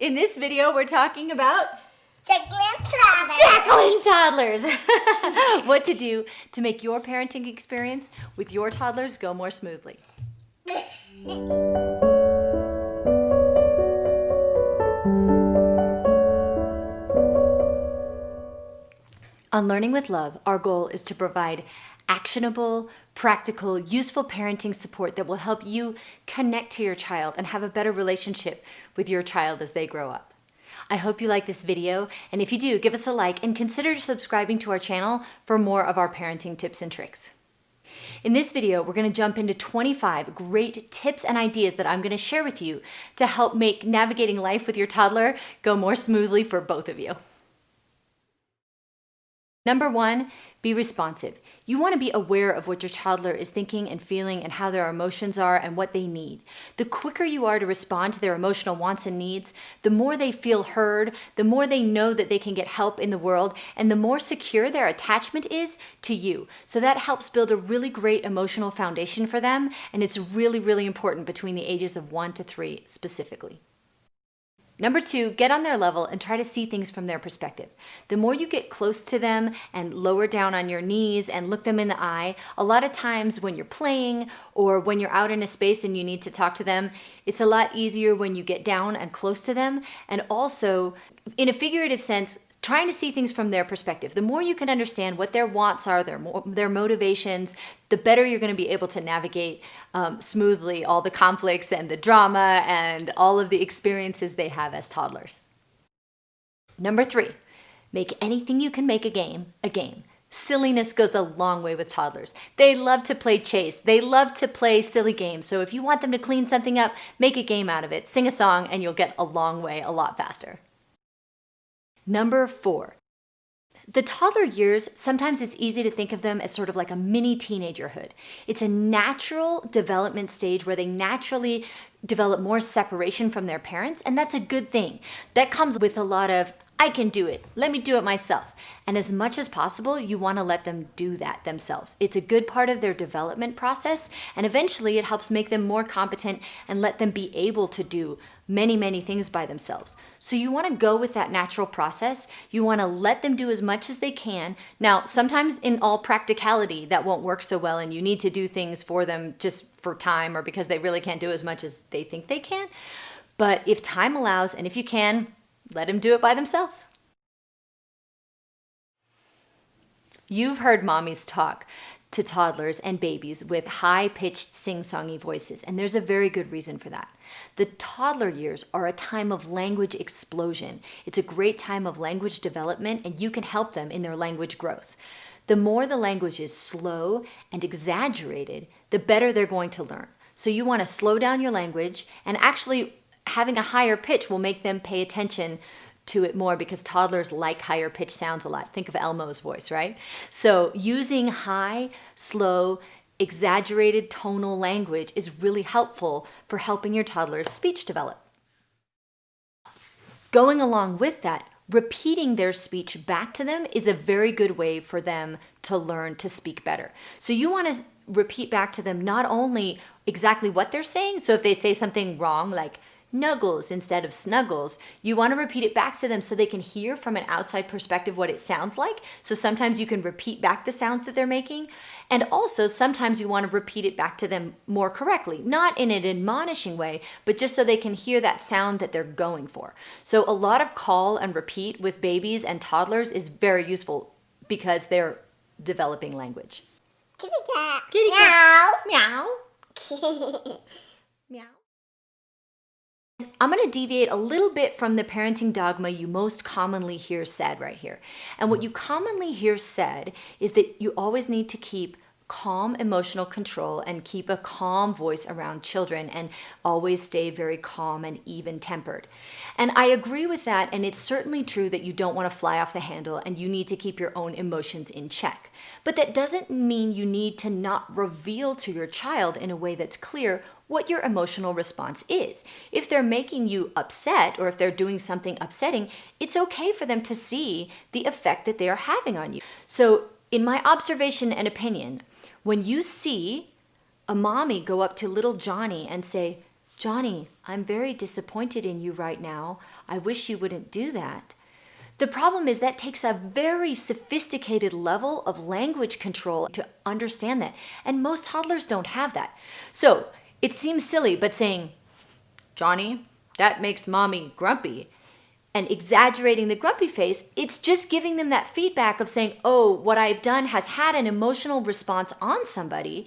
In this video, we're talking about Tackling toddlers. What to do to make your parenting experience with your toddlers go more smoothly. On Learning with Love, our goal is to provide actionable, practical, useful parenting support that will help you connect to your child and have a better relationship with your child as they grow up. I hope you like this video, and if you do, give us a like and consider subscribing to our channel for more of our parenting tips and tricks. In this video, we're going to jump into 25 great tips and ideas that I'm going to share with you to help make navigating life with your toddler go more smoothly for both of you. Number 1, be responsive. You want to be aware of what your toddler is thinking and feeling and how their emotions are and what they need. The quicker you are to respond to their emotional wants and needs, the more they feel heard, the more they know that they can get help in the world, and the more secure their attachment is to you. So that helps build a really great emotional foundation for them, and it's really, really important between the ages of 1 to 3 specifically. Number 2, get on their level and try to see things from their perspective. The more you get close to them and lower down on your knees and look them in the eye, a lot of times when you're playing or when you're out in a space and you need to talk to them, it's a lot easier when you get down and close to them. And also, in a figurative sense, trying to see things from their perspective. The more you can understand what their wants are, their motivations, the better you're going to be able to navigate smoothly all the conflicts and the drama and all of the experiences they have as toddlers. Number 3, make anything you can make a game a game. Silliness goes a long way with toddlers. They love to play chase. They love to play silly games. So if you want them to clean something up, make a game out of it. Sing a song and you'll get a long way a lot faster. Number 4, the toddler years, sometimes it's easy to think of them as sort of like a mini teenagerhood. It's a natural development stage where they naturally develop more separation from their parents, and that's a good thing. That comes with a lot of, I can do it, let me do it myself. And as much as possible, you want to let them do that themselves. It's a good part of their development process, and eventually it helps make them more competent and let them be able to do many, many things by themselves. So you want to go with that natural process. You want to let them do as much as they can. Now, sometimes in all practicality, that won't work so well, and you need to do things for them just for time or because they really can't do as much as they think they can. But if time allows, and if you can, let them do it by themselves. You've heard mommies talk to toddlers and babies with high-pitched sing-songy voices, and there's a very good reason for that. The toddler years are a time of language explosion. It's a great time of language development, and you can help them in their language growth. The more the language is slow and exaggerated, the better they're going to learn. So you want to slow down your language, and actually having a higher pitch will make them pay attention to it more because toddlers like higher pitch sounds a lot. Think of Elmo's voice, right? So using high, slow, exaggerated tonal language is really helpful for helping your toddler's speech develop. Going along with that, repeating their speech back to them is a very good way for them to learn to speak better. So you want to repeat back to them not only exactly what they're saying, so if they say something wrong like nuggles instead of snuggles, you want to repeat it back to them so they can hear from an outside perspective what it sounds like. So sometimes you can repeat back the sounds that they're making. And also sometimes you want to repeat it back to them more correctly, not in an admonishing way, but just so they can hear that sound that they're going for. So a lot of call and repeat with babies and toddlers is very useful because they're developing language. Kitty cat. Kitty cat. Meow. Meow. I'm going to deviate a little bit from the parenting dogma you most commonly hear said right here. And what you commonly hear said is that you always need to keep calm emotional control and keep a calm voice around children and always stay very calm and even-tempered. And I agree with that, and it's certainly true that you don't want to fly off the handle and you need to keep your own emotions in check. But that doesn't mean you need to not reveal to your child in a way that's clear what your emotional response is. If they're making you upset or if they're doing something upsetting, it's okay for them to see the effect that they are having on you. So in my observation and opinion, when you see a mommy go up to little Johnny and say, Johnny, I'm very disappointed in you right now. I wish you wouldn't do that. The problem is that takes a very sophisticated level of language control to understand that. And most toddlers don't have that. So it seems silly, but saying, Johnny, that makes mommy grumpy, and exaggerating the grumpy face, it's just giving them that feedback of saying, oh, what I've done has had an emotional response on somebody.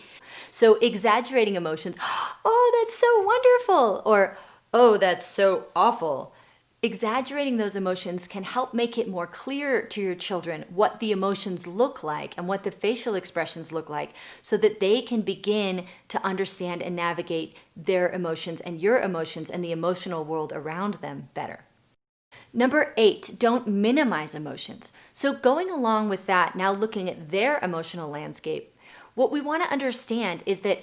So exaggerating emotions, oh, that's so wonderful, or oh, that's so awful. Exaggerating those emotions can help make it more clear to your children what the emotions look like and what the facial expressions look like so that they can begin to understand and navigate their emotions and your emotions and the emotional world around them better. Number 8, don't minimize emotions. So going along with that, now looking at their emotional landscape, what we want to understand is that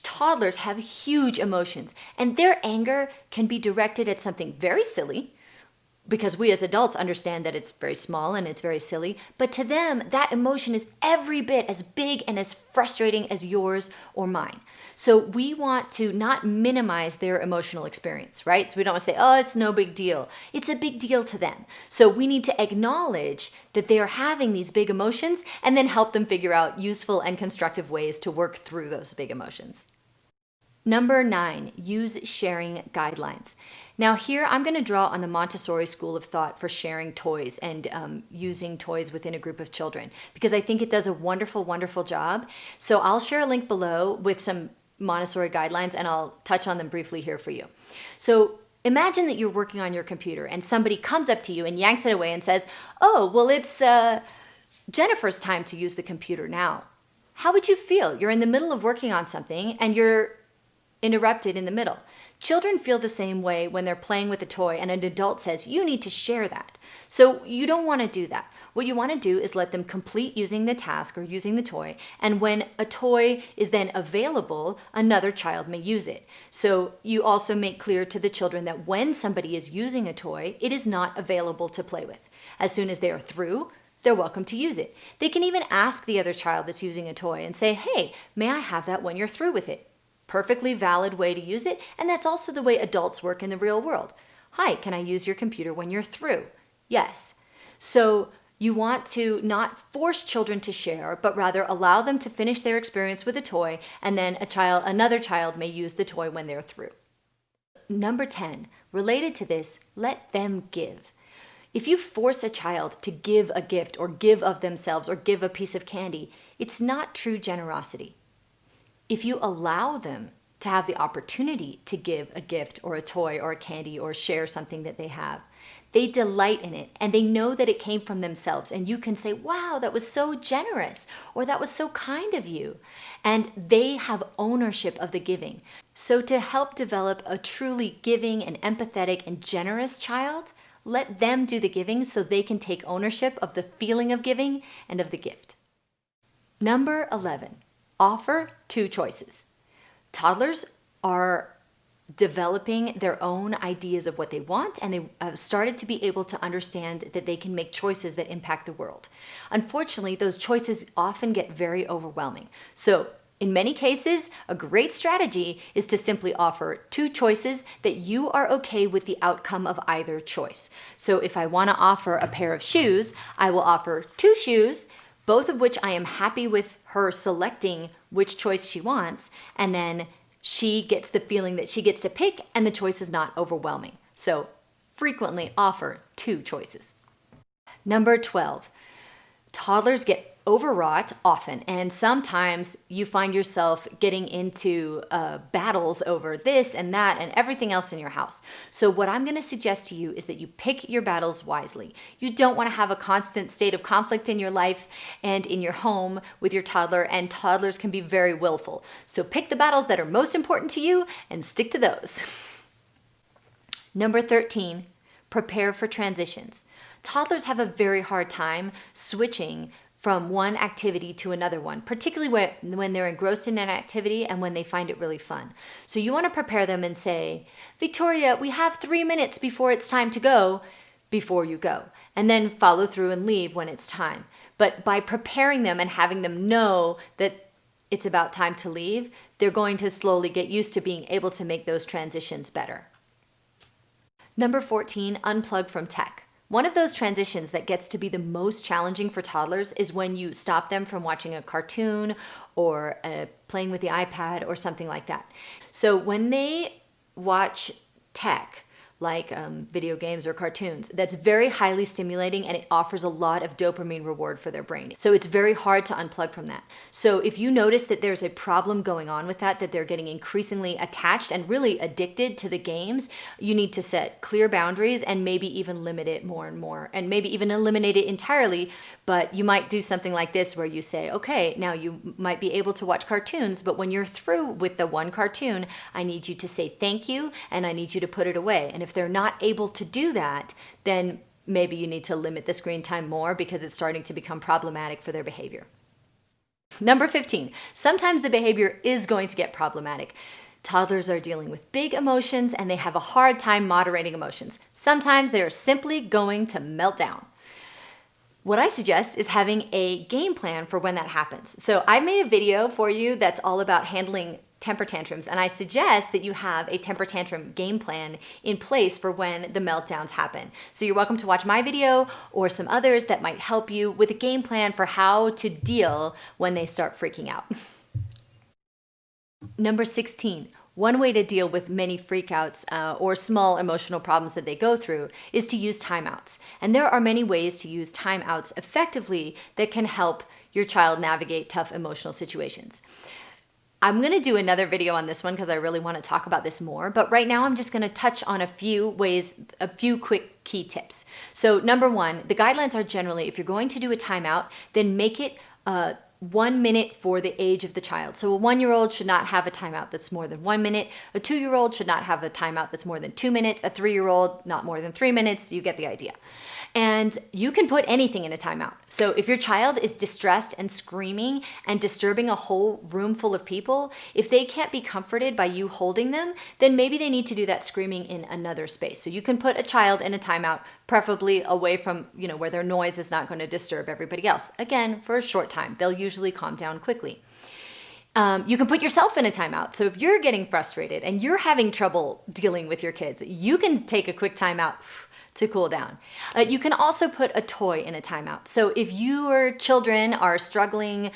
toddlers have huge emotions, and their anger can be directed at something very silly, because we as adults understand that it's very small and it's very silly, but to them, that emotion is every bit as big and as frustrating as yours or mine. So we want to not minimize their emotional experience, right? So we don't want to say, oh, it's no big deal. It's a big deal to them. So we need to acknowledge that they are having these big emotions and then help them figure out useful and constructive ways to work through those big emotions. Number 9, use sharing guidelines. Now here I'm going to draw on the Montessori school of thought for sharing toys and using toys within a group of children, because I think it does a wonderful, wonderful job. So I'll share a link below with some Montessori guidelines and I'll touch on them briefly here for you. So imagine that you're working on your computer and somebody comes up to you and yanks it away and says, oh, well, it's Jennifer's time to use the computer now. How would you feel? You're in the middle of working on something and you're interrupted in the middle. Children feel the same way when they're playing with a toy and an adult says, you need to share that. So you don't want to do that. What you want to do is let them complete using the task or using the toy, and when a toy is then available, another child may use it. So you also make clear to the children that when somebody is using a toy, it is not available to play with. As soon as they are through, they're welcome to use it. They can even ask the other child that's using a toy and say, hey, may I have that when you're through with it? Perfectly valid way to use it, and that's also the way adults work in the real world. Hi, can I use your computer when you're through? Yes. So you want to not force children to share, but rather allow them to finish their experience with a toy, and then another child may use the toy when they're through. Number 10, related to this, let them give. If you force a child to give a gift or give of themselves or give a piece of candy, it's not true generosity. If you allow them to have the opportunity to give a gift or a toy or a candy or share something that they have, they delight in it and they know that it came from themselves, and you can say, wow, that was so generous, or that was so kind of you. And they have ownership of the giving. So to help develop a truly giving and empathetic and generous child, let them do the giving so they can take ownership of the feeling of giving and of the gift. Number 11. Offer 2 choices. Toddlers are developing their own ideas of what they want, and they have started to be able to understand that they can make choices that impact the world. Unfortunately, those choices often get very overwhelming. So in many cases, a great strategy is to simply offer 2 choices that you are okay with the outcome of either choice. So if I want to offer a pair of shoes, I will offer 2 shoes, both of which I am happy with her selecting which choice she wants, and then she gets the feeling that she gets to pick and the choice is not overwhelming. So frequently offer 2 choices. Number 12, toddlers get overwrought often, and sometimes you find yourself getting into battles over this and that and everything else in your house. So what I'm going to suggest to you is that you pick your battles wisely. You don't want to have a constant state of conflict in your life and in your home with your toddler, and toddlers can be very willful. So pick the battles that are most important to you and stick to those. Number 13, prepare for transitions. Toddlers have a very hard time switching from one activity to another one, particularly when they're engrossed in an activity and when they find it really fun. So you want to prepare them and say, Victoria, we have 3 minutes before it's time to go, before you go, and then follow through and leave when it's time. But by preparing them and having them know that it's about time to leave, they're going to slowly get used to being able to make those transitions better. Number 14, unplug from tech. One of those transitions that gets to be the most challenging for toddlers is when you stop them from watching a cartoon or playing with the iPad or something like that. So when they watch tech, like video games or cartoons, that's very highly stimulating and it offers a lot of dopamine reward for their brain. So it's very hard to unplug from that. So if you notice that there's a problem going on with that they're getting increasingly attached and really addicted to the games, you need to set clear boundaries and maybe even limit it more and more, and maybe even eliminate it entirely. But you might do something like this where you say, okay, now you might be able to watch cartoons, but when you're through with the one cartoon, I need you to say thank you and I need you to put it away. And if they're not able to do that, then maybe you need to limit the screen time more because it's starting to become problematic for their behavior. Number 15, sometimes the behavior is going to get problematic. Toddlers are dealing with big emotions and they have a hard time moderating emotions. Sometimes they're simply going to melt down. What I suggest is having a game plan for when that happens. So I made a video for you that's all about handling temper tantrums, and I suggest that you have a temper tantrum game plan in place for when the meltdowns happen. So you're welcome to watch my video or some others that might help you with a game plan for how to deal when they start freaking out. Number 16. One way to deal with many freakouts or small emotional problems that they go through is to use timeouts. And there are many ways to use timeouts effectively that can help your child navigate tough emotional situations. I'm going to do another video on this one because I really want to talk about this more, but right now I'm just going to touch on a few quick key tips. So number one, the guidelines are generally, if you're going to do a timeout, then make it 1 minute for the age of the child. So a 1-year-old should not have a timeout that's more than 1 minute. A 2-year-old should not have a timeout that's more than 2 minutes. A 3-year-old, not more than 3 minutes. You get the idea. And you can put anything in a timeout. So if your child is distressed and screaming and disturbing a whole room full of people, if they can't be comforted by you holding them, then maybe they need to do that screaming in another space. So you can put a child in a timeout, preferably away from, where their noise is not going to disturb everybody else. Again, for a short time. They'll usually calm down quickly. You can put yourself in a timeout. So if you're getting frustrated and you're having trouble dealing with your kids, you can take a quick timeout to cool down. You can also put a toy in a timeout. So if your children are struggling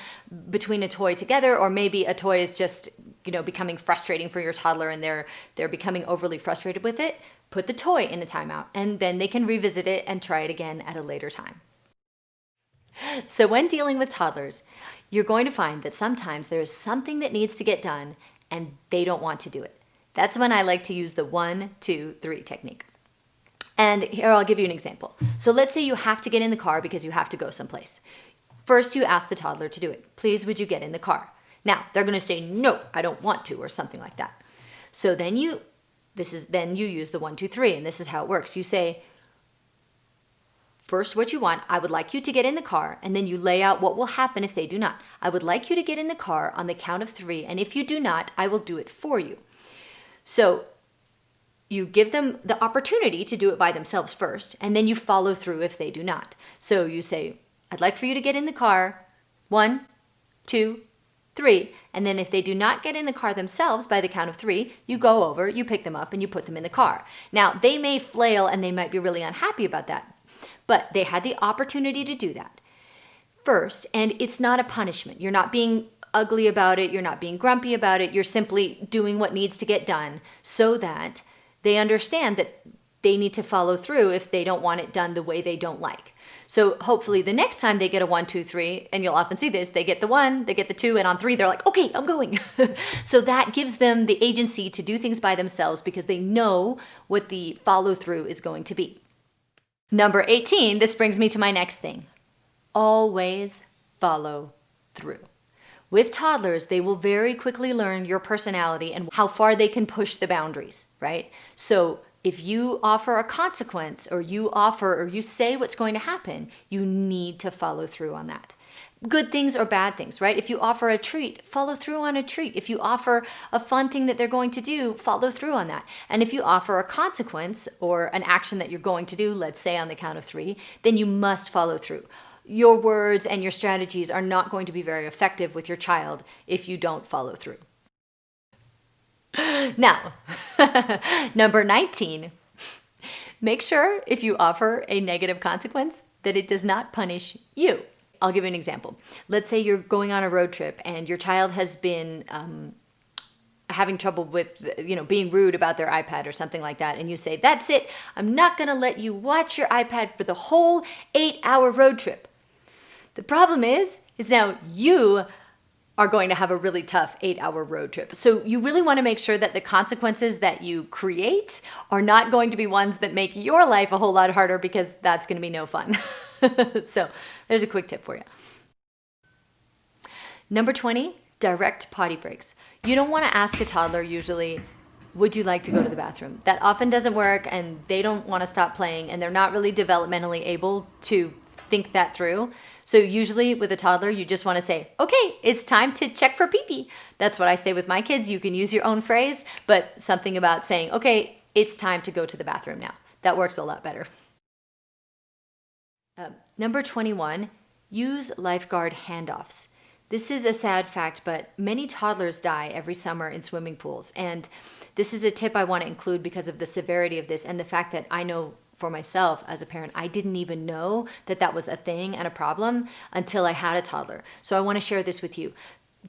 between a toy together, or maybe a toy is just, becoming frustrating for your toddler and they're becoming overly frustrated with it, put the toy in a timeout and then they can revisit it and try it again at a later time. So when dealing with toddlers, you're going to find that sometimes there is something that needs to get done and they don't want to do it. That's when I like to use the 1, 2, 3 technique. And here I'll give you an example. So let's say you have to get in the car because you have to go someplace. First, you ask the toddler to do it. Please, would you get in the car? Now, they're going to say, no, I don't want to, or something like that. So then you use the 1, 2, 3, and this is how it works. You say, first, what you want, I would like you to get in the car, and then you lay out what will happen if they do not. I would like you to get in the car on the count of 3, and if you do not, I will do it for you. So you give them the opportunity to do it by themselves first, and then you follow through if they do not. So you say, I'd like for you to get in the car, 1, 2, 3, and then if they do not get in the car themselves by the count of 3, you go over, you pick them up, and you put them in the car. Now, they may flail and they might be really unhappy about that, but they had the opportunity to do that first, and it's not a punishment. You're not being ugly about it, you're not being grumpy about it, you're simply doing what needs to get done so that they understand that they need to follow through if they don't want it done the way they don't like. So hopefully the next time they get a 1, 2, 3, and you'll often see this, they get the 1, they get the 2, and on 3, they're like, okay, I'm going. So that gives them the agency to do things by themselves because they know what the follow through is going to be. Number 18, this brings me to my next thing. Always follow through. With toddlers, they will very quickly learn your personality and how far they can push the boundaries, right? So if you offer a consequence or you say what's going to happen, you need to follow through on that. Good things or bad things, right? If you offer a treat, follow through on a treat. If you offer a fun thing that they're going to do, follow through on that. And if you offer a consequence or an action that you're going to do, let's say on the count of 3, then you must follow through. your words and your strategies are not going to be very effective with your child if you don't follow through. Now, number 19, make sure if you offer a negative consequence that it does not punish you. I'll give you an example. Let's say you're going on a road trip and your child has been having trouble with, being rude about their iPad or something like that. And you say, that's it. I'm not going to let you watch your iPad for the whole 8-hour road trip. The problem is now you are going to have a really tough 8-hour road trip. So you really want to make sure that the consequences that you create are not going to be ones that make your life a whole lot harder, because that's going to be no fun. So there's a quick tip for you. Number 20, direct potty breaks. You don't want to ask a toddler usually, would you like to go to the bathroom? That often doesn't work, and they don't want to stop playing, and they're not really developmentally able to think that through. So usually with a toddler, you just want to say, okay, it's time to check for pee-pee. That's what I say with my kids. You can use your own phrase, but something about saying, okay, it's time to go to the bathroom now. That works a lot better. Number 21, use lifeguard handoffs. This is a sad fact, but many toddlers die every summer in swimming pools. And this is a tip I want to include because of the severity of this and the fact that I know for myself as a parent, I didn't even know that that was a thing and a problem until I had a toddler. So I want to share this with you.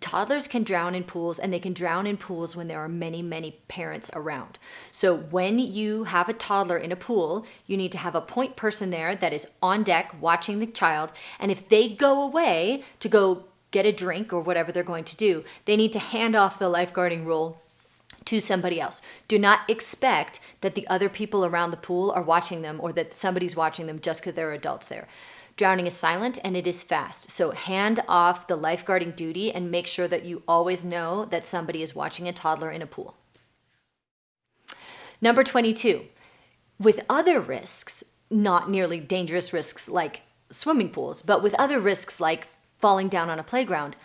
Toddlers can drown in pools, and they can drown in pools when there are many, many parents around. So when you have a toddler in a pool, you need to have a point person there that is on deck watching the child. And if they go away to go get a drink or whatever they're going to do, they need to hand off the lifeguarding role to somebody else. Do not expect that the other people around the pool are watching them, or that somebody's watching them just because there are adults there. Drowning is silent and it is fast. So hand off the lifeguarding duty and make sure that you always know that somebody is watching a toddler in a pool. Number 22, with other risks, not nearly dangerous risks like swimming pools, but with other risks like falling down on a playground,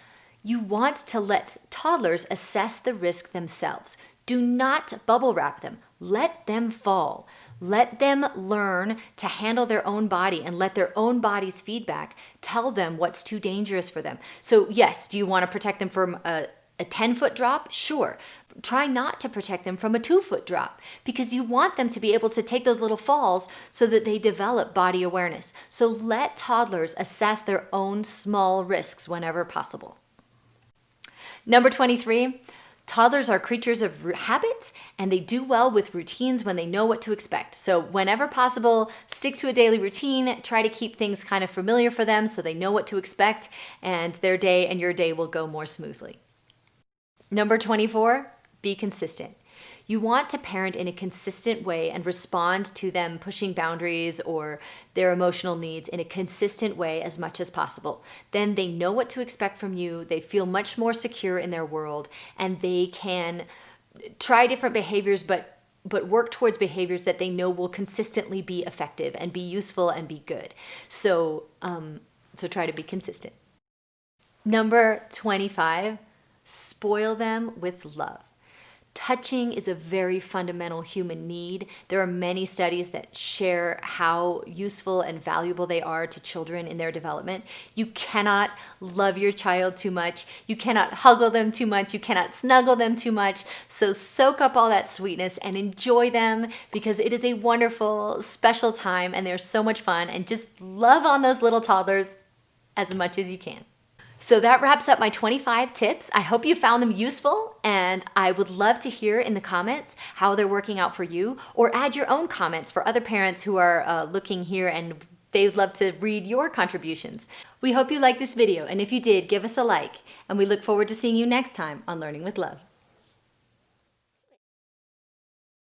you want to let toddlers assess the risk themselves. Do not bubble wrap them. Let them fall. Let them learn to handle their own body and let their own body's feedback tell them what's too dangerous for them. So yes, do you want to protect them from a 10-foot drop? Sure. Try not to protect them from a 2-foot drop, because you want them to be able to take those little falls so that they develop body awareness. So let toddlers assess their own small risks whenever possible. Number 23, toddlers are creatures of habit, and they do well with routines when they know what to expect. So whenever possible, stick to a daily routine. Try to keep things kind of familiar for them so they know what to expect, and their day and your day will go more smoothly. Number 24, be consistent. You want to parent in a consistent way and respond to them pushing boundaries or their emotional needs in a consistent way as much as possible. Then they know what to expect from you. They feel much more secure in their world, and they can try different behaviors, but work towards behaviors that they know will consistently be effective and be useful and be good. So try to be consistent. Number 25, spoil them with love. Touching is a very fundamental human need. There are many studies that share how useful and valuable they are to children in their development. You cannot love your child too much. You cannot huggle them too much. You cannot snuggle them too much. So soak up all that sweetness and enjoy them, because it is a wonderful, special time and they're so much fun. And just love on those little toddlers as much as you can. So that wraps up my 25 tips. I hope you found them useful, and I would love to hear in the comments how they're working out for you, or add your own comments for other parents who are looking here and they'd love to read your contributions. We hope you liked this video, and if you did, give us a like, and we look forward to seeing you next time on Learning with Love.